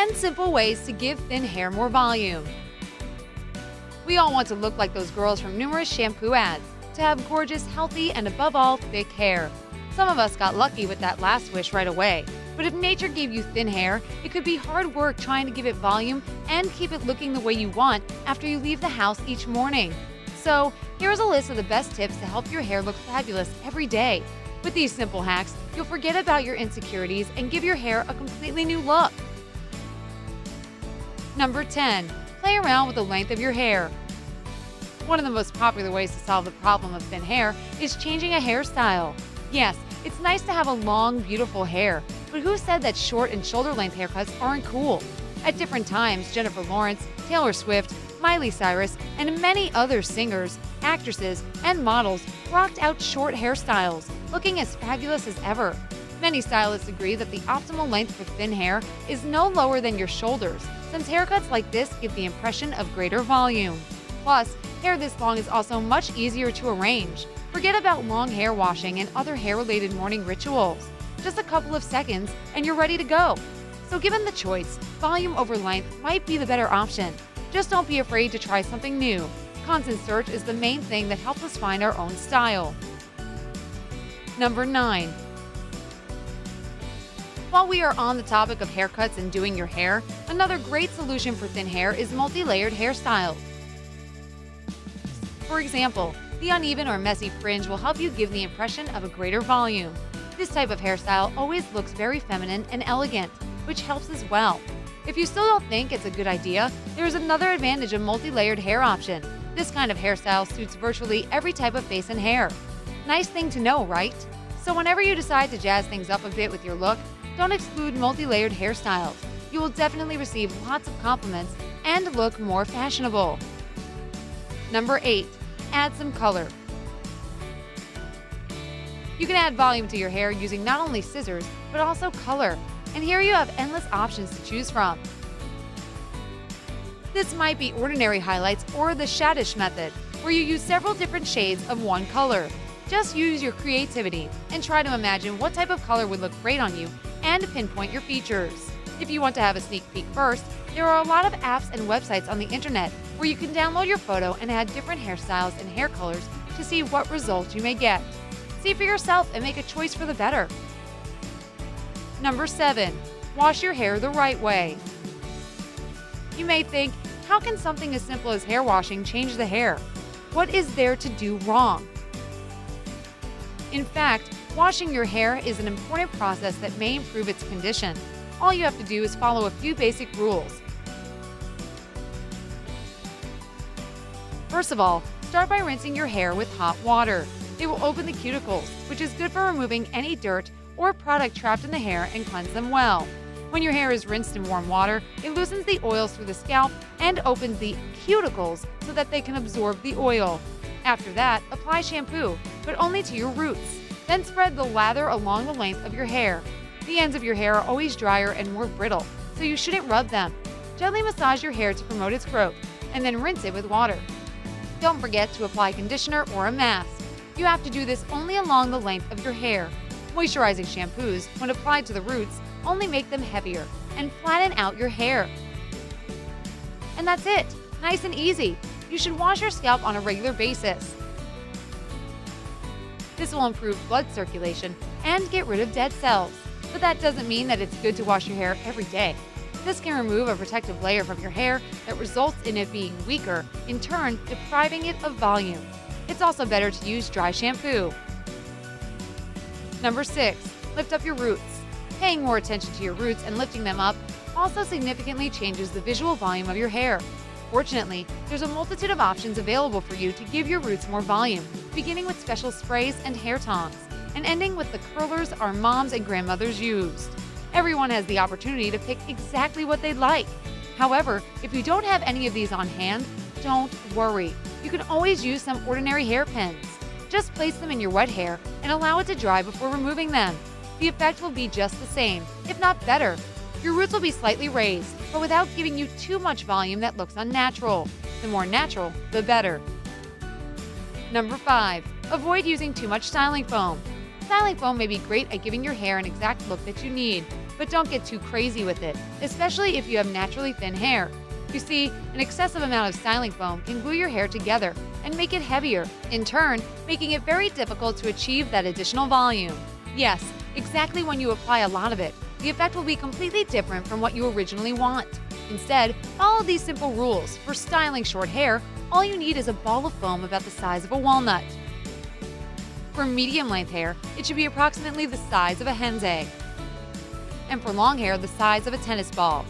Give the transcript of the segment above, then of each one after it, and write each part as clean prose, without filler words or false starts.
10 simple ways to give thin hair more volume. We all want to look like those girls from numerous shampoo ads, to have gorgeous, healthy, and above all, thick hair. Some of us got lucky with that last wish right away, but if nature gave you thin hair, it could be hard work trying to give it volume and keep it looking the way you want after you leave the house each morning. So, here's a list of the best tips to help your hair look fabulous every day. With these simple hacks, you'll forget about your insecurities and give your hair a completely new look. Number 10. Play around with the length of your hair. One of the most popular ways to solve the problem of thin hair is changing a hairstyle. Yes, it's nice to have a long, beautiful hair, but who said that short and shoulder-length haircuts aren't cool? At different times, Jennifer Lawrence, Taylor Swift, Miley Cyrus, and many other singers, actresses, and models rocked out short hairstyles, looking as fabulous as ever. Many stylists agree that the optimal length for thin hair is no lower than your shoulders, since haircuts like this give the impression of greater volume. Plus, hair this long is also much easier to arrange. Forget about long hair washing and other hair-related morning rituals. Just a couple of seconds and you're ready to go. So given the choice, volume over length might be the better option. Just don't be afraid to try something new. Constant search is the main thing that helps us find our own style. Number 9. While we are on the topic of haircuts and doing your hair, another great solution for thin hair is multi-layered hairstyles. For example, the uneven or messy fringe will help you give the impression of a greater volume. This type of hairstyle always looks very feminine and elegant, which helps as well. If you still don't think it's a good idea, there is another advantage of multi-layered hair option. This kind of hairstyle suits virtually every type of face and hair. Nice thing to know, right? So whenever you decide to jazz things up a bit with your look, don't exclude multi-layered hairstyles. You will definitely receive lots of compliments and look more fashionable. Number 8. Add some color. You can add volume to your hair using not only scissors, but also color. And here you have endless options to choose from. This might be ordinary highlights or the Shadish method, where you use several different shades of one color. Just use your creativity and try to imagine what type of color would look great on you and pinpoint your features. If you want to have a sneak peek first, there are a lot of apps and websites on the internet where you can download your photo and add different hairstyles and hair colors to see what results you may get. See for yourself and make a choice for the better. Number 7. Wash your hair the right way. You may think, how can something as simple as hair washing change the hair? What is there to do wrong? In fact, washing your hair is an important process that may improve its condition. All you have to do is follow a few basic rules. First of all, start by rinsing your hair with hot water. It will open the cuticles, which is good for removing any dirt or product trapped in the hair and cleanse them well. When your hair is rinsed in warm water, it loosens the oils through the scalp and opens the cuticles so that they can absorb the oil. After that, apply shampoo, but only to your roots. Then spread the lather along the length of your hair. The ends of your hair are always drier and more brittle, so you shouldn't rub them. Gently massage your hair to promote its growth, and then rinse it with water. Don't forget to apply conditioner or a mask. You have to do this only along the length of your hair. Moisturizing shampoos, when applied to the roots, only make them heavier and flatten out your hair. And that's it. Nice and easy. You should wash your scalp on a regular basis. This will improve blood circulation and get rid of dead cells. But that doesn't mean that it's good to wash your hair every day. This can remove a protective layer from your hair that results in it being weaker, in turn depriving it of volume. It's also better to use dry shampoo. Number 6. Lift up your roots. Paying more attention to your roots and lifting them up also significantly changes the visual volume of your hair. Fortunately, there's a multitude of options available for you to give your roots more volume, beginning with special sprays and hair tongs, and ending with the curlers our moms and grandmothers used. Everyone has the opportunity to pick exactly what they'd like. However, if you don't have any of these on hand, don't worry. You can always use some ordinary hairpins. Just place them in your wet hair and allow it to dry before removing them. The effect will be just the same, if not better. Your roots will be slightly raised, but without giving you too much volume that looks unnatural. The more natural, the better. Number 5. Avoid using too much styling foam. Styling foam may be great at giving your hair an exact look that you need, but don't get too crazy with it, especially if you have naturally thin hair. You see, an excessive amount of styling foam can glue your hair together and make it heavier, in turn, making it very difficult to achieve that additional volume. Yes, exactly when you apply a lot of it, the effect will be completely different from what you originally want. Instead, follow these simple rules. For styling short hair, all you need is a ball of foam about the size of a walnut. For medium-length hair, it should be approximately the size of a hen's egg. And for long hair, the size of a tennis ball.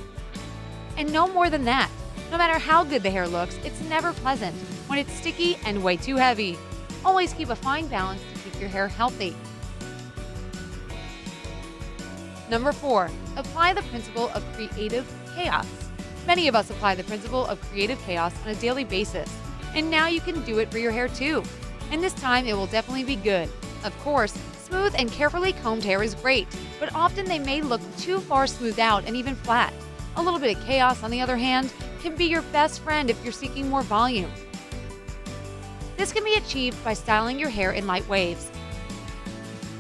And no more than that. No matter how good the hair looks, it's never pleasant when it's sticky and way too heavy. Always keep a fine balance to keep your hair healthy. Number 4, apply the principle of creative chaos. Many of us apply the principle of creative chaos on a daily basis, and now you can do it for your hair too. And this time it will definitely be good. Of course, smooth and carefully combed hair is great, but often they may look too far smoothed out and even flat. A little bit of chaos, on the other hand, can be your best friend if you're seeking more volume. This can be achieved by styling your hair in light waves,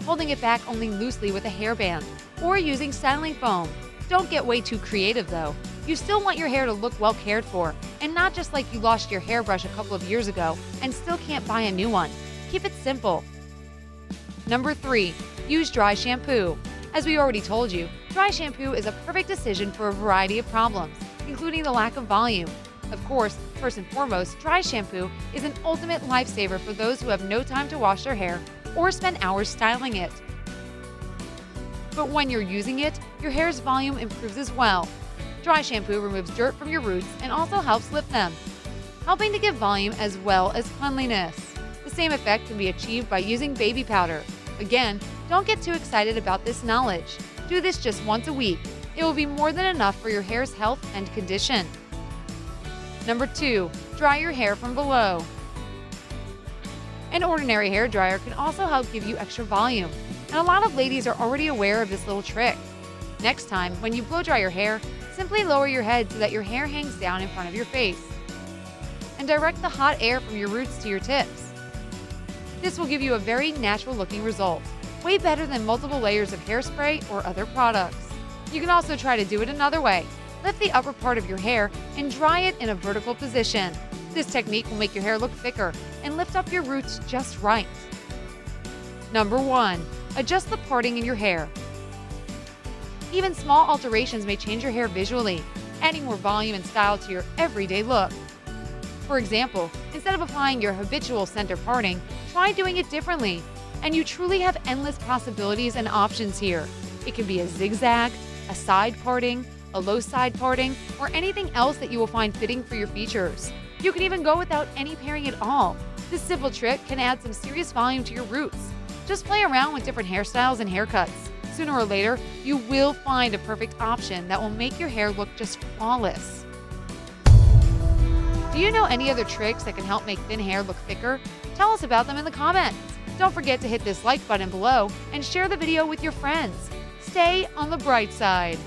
holding it back only loosely with a hairband, or using styling foam. Don't get way too creative though. You still want your hair to look well cared for, and not just like you lost your hairbrush a couple of years ago and still can't buy a new one. Keep it simple. Number 3, use dry shampoo. As we already told you, dry shampoo is a perfect decision for a variety of problems, including the lack of volume. Of course, first and foremost, dry shampoo is an ultimate lifesaver for those who have no time to wash their hair or spend hours styling it. But when you're using it, your hair's volume improves as well. Dry shampoo removes dirt from your roots and also helps lift them, helping to give volume as well as cleanliness. The same effect can be achieved by using baby powder. Again, don't get too excited about this knowledge. Do this just once a week. It will be more than enough for your hair's health and condition. Number 2, dry your hair from below. An ordinary hair dryer can also help give you extra volume, and a lot of ladies are already aware of this little trick. Next time, when you blow dry your hair, simply lower your head so that your hair hangs down in front of your face, and direct the hot air from your roots to your tips. This will give you a very natural looking result, way better than multiple layers of hairspray or other products. You can also try to do it another way. Lift the upper part of your hair and dry it in a vertical position. This technique will make your hair look thicker and lift up your roots just right. Number 1, adjust the parting in your hair. Even small alterations may change your hair visually, adding more volume and style to your everyday look. For example, instead of applying your habitual center parting, try doing it differently, and you truly have endless possibilities and options here. It can be a zigzag, a side parting, a low side parting, or anything else that you will find fitting for your features. You can even go without any pairing at all. This simple trick can add some serious volume to your roots. Just play around with different hairstyles and haircuts. Sooner or later, you will find a perfect option that will make your hair look just flawless. Do you know any other tricks that can help make thin hair look thicker? Tell us about them in the comments. Don't forget to hit this like button below and share the video with your friends. Stay on the bright side.